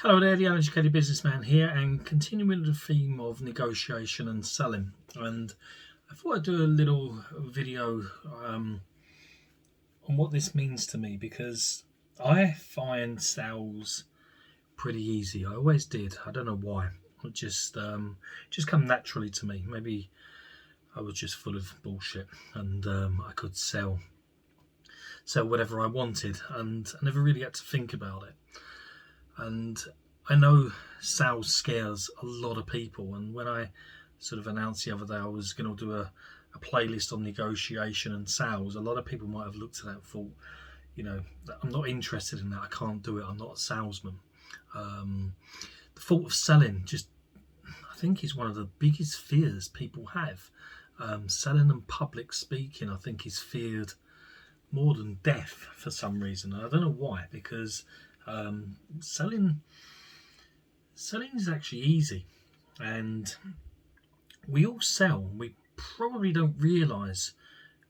Hello there, the Uneducated Businessman here, and continuing the theme of negotiation and selling. And I thought I'd do a little video on what this means to me, because I find sales pretty easy. I always did. I don't know why. It just come naturally to me. Maybe I was just full of bullshit, and I could sell whatever I wanted, and I never really had to think about it. And I know sales scares a lot of people, and when I sort of announced the other day I was going to do a playlist on negotiation and sales, a lot of people might have looked at that and thought, I'm not interested in that, I can't do it, I'm not a salesman. The thought of selling I think is one of the biggest fears people have. Selling and public speaking, I think, is feared more than death for some reason. I don't know why, because selling is actually easy, and we all sell. We probably don't realize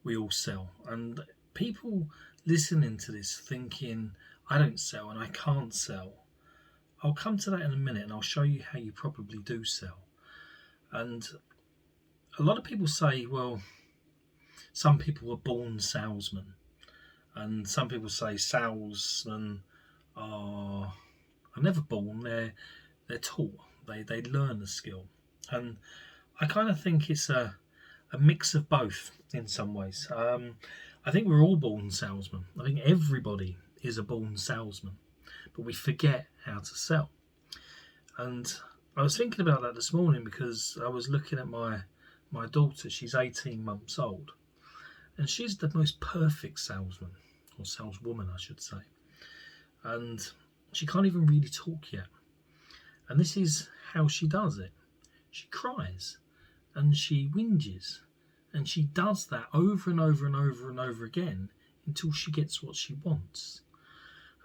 we all sell, and people listening to this thinking, I don't sell and I can't sell. I'll come to that in a minute, and I'll show you how you probably do sell. And a lot of people say, well, some people were born salesmen, and some people say salesmen are never born, they're taught, they learn the skill. And I kind of think it's a mix of both in some ways. I think we're all born salesmen. I think everybody is a born salesman, but we forget how to sell. And I was thinking about that this morning, because I was looking at my daughter. She's 18 months old, and she's the most perfect salesman, or saleswoman I should say, and she can't even really talk yet. And this is how she does it. She cries and she whinges, and she does that over and over and over and over again until she gets what she wants.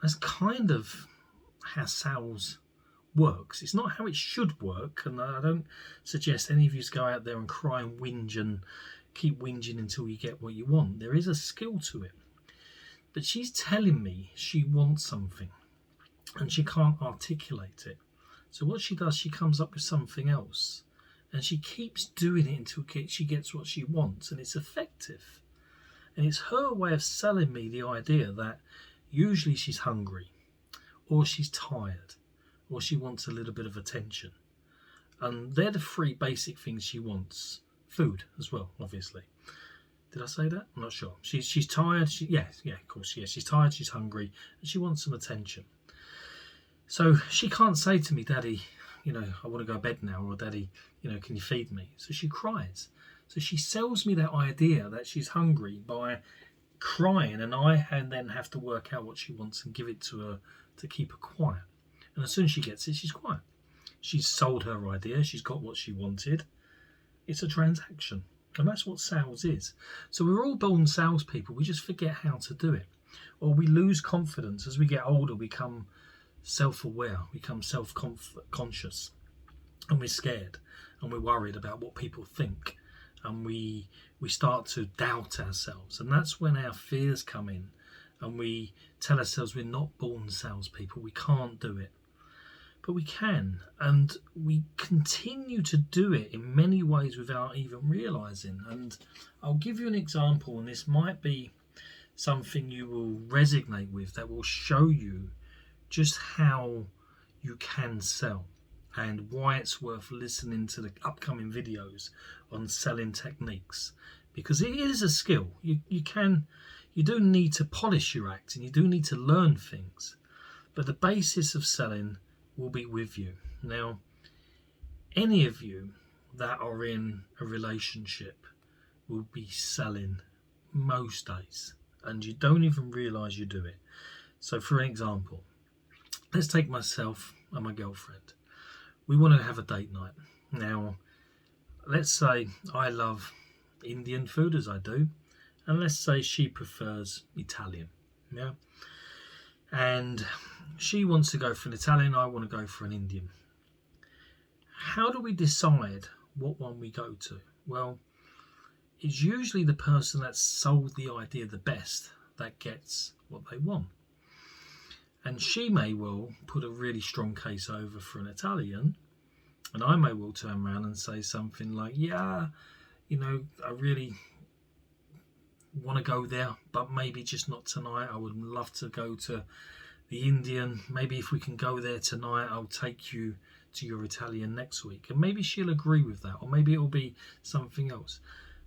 That's kind of how sales works. It's not how it should work, and I don't suggest any of you go out there and cry and whinge and keep whinging until you get what you want. There is a skill to it. But she's telling me she wants something, and she can't articulate it. So what she does, she comes up with something else, and she keeps doing it until she gets what she wants, and it's effective. And it's her way of selling me the idea that usually she's hungry, or she's tired, or she wants a little bit of attention. And they're the three basic things she wants. Food as well, obviously. Did I say that? I'm not sure. She's tired. Of course. Yeah, she's tired, she's hungry, and she wants some attention. So she can't say to me, Daddy, I want to go to bed now, or Daddy, can you feed me? So she cries. So she sells me that idea that she's hungry by crying, and I then have to work out what she wants and give it to her to keep her quiet. And as soon as she gets it, she's quiet. She's sold her idea. She's got what she wanted. It's a transaction. And that's what sales is. So we're all born salespeople. We just forget how to do it. Or we lose confidence. As we get older, we become self-aware, we become self-conscious, and we're scared, and we're worried about what people think, and we start to doubt ourselves. And that's when our fears come in, and we tell ourselves we're not born salespeople, we can't do it. But we can, and we continue to do it in many ways without even realizing. And I'll give you an example, and this might be something you will resonate with, that will show you just how you can sell and why it's worth listening to the upcoming videos on selling techniques, because it is a skill. You do need to polish your act, and you do need to learn things, but the basis of selling will be with you. Now, any of you that are in a relationship will be selling most days, and you don't even realize you do it. So for an example, let's take myself and my girlfriend. We want to have a date night. Now, let's say I love Indian food, as I do, and let's say she prefers Italian. Yeah. And she wants to go for an Italian, I want to go for an Indian. How do we decide what one we go to? Well, it's usually the person that's sold the idea the best that gets what they want. And she may well put a really strong case over for an Italian, and I may well turn around and say something like, yeah, you know, I really want to go there, but maybe just not tonight. I would love to go to the Indian. Maybe if we can go there tonight, I'll take you to your Italian next week. And maybe she'll agree with that, or maybe it'll be something else.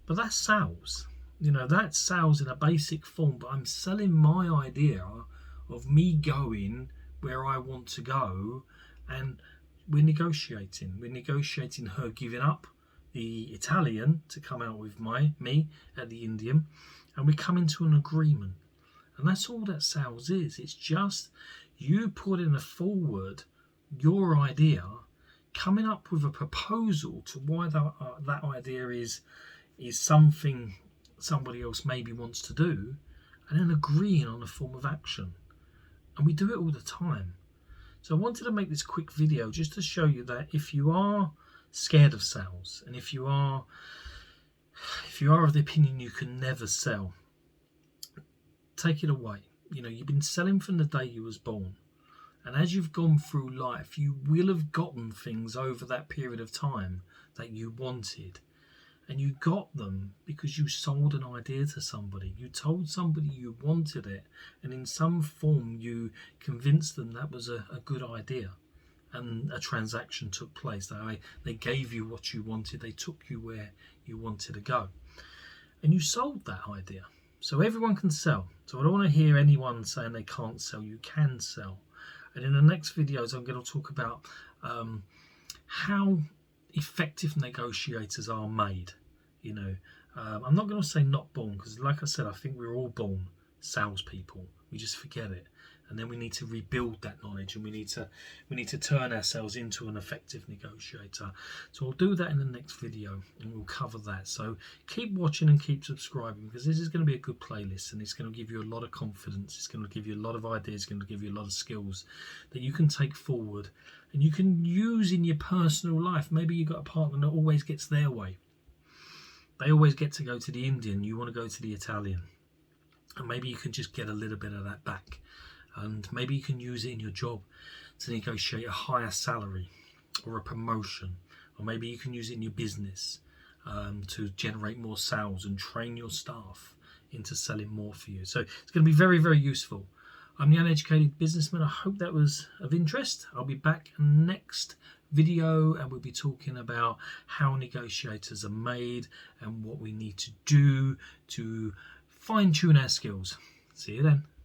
But that's sales. You know, that's sales in a basic form, but I'm selling my idea of me going where I want to go, and we're negotiating. We're negotiating her giving up the Italian to come out with me at the Indian, and we come into an agreement. And that's all that sales is. It's just you putting forward your idea, coming up with a proposal to why that idea is something somebody else maybe wants to do, and then agreeing on a form of action. And we do it all the time. So I wanted to make this quick video just to show you that if you are scared of sales, and if you are of the opinion you can never sell, take it away. You know, you've been selling from the day you was born, and as you've gone through life, you will have gotten things over that period of time that you wanted, and you got them because you sold an idea to somebody. You told somebody you wanted it, and in some form you convinced them that was a good idea, and a transaction took place. They gave you what you wanted. They took you where you wanted to go, and you sold that idea. So everyone can sell. So I don't want to hear anyone saying they can't sell. You can sell. And in the next videos, I'm going to talk about how effective negotiators are made. You know, I'm not going to say not born, because like I said, I think we're all born salespeople. We just forget it, and then we need to rebuild that knowledge, and we need to turn ourselves into an effective negotiator. So I'll do that in the next video, and we'll cover that. So keep watching and keep subscribing, because this is going to be a good playlist, and it's going to give you a lot of confidence. It's going to give you a lot of ideas. It's going to give you a lot of skills that you can take forward and you can use in your personal life. Maybe you've got a partner that always gets their way. They always get to go to the Indian. You want to go to the Italian. And maybe you can just get a little bit of that back. And maybe you can use it in your job to negotiate a higher salary or a promotion. Or maybe you can use it in your business to generate more sales and train your staff into selling more for you. So it's going to be very, very useful. I'm the Uneducated Businessman. I hope that was of interest. I'll be back next video, and we'll be talking about how negotiators are made and what we need to do to fine-tune our skills. See you then.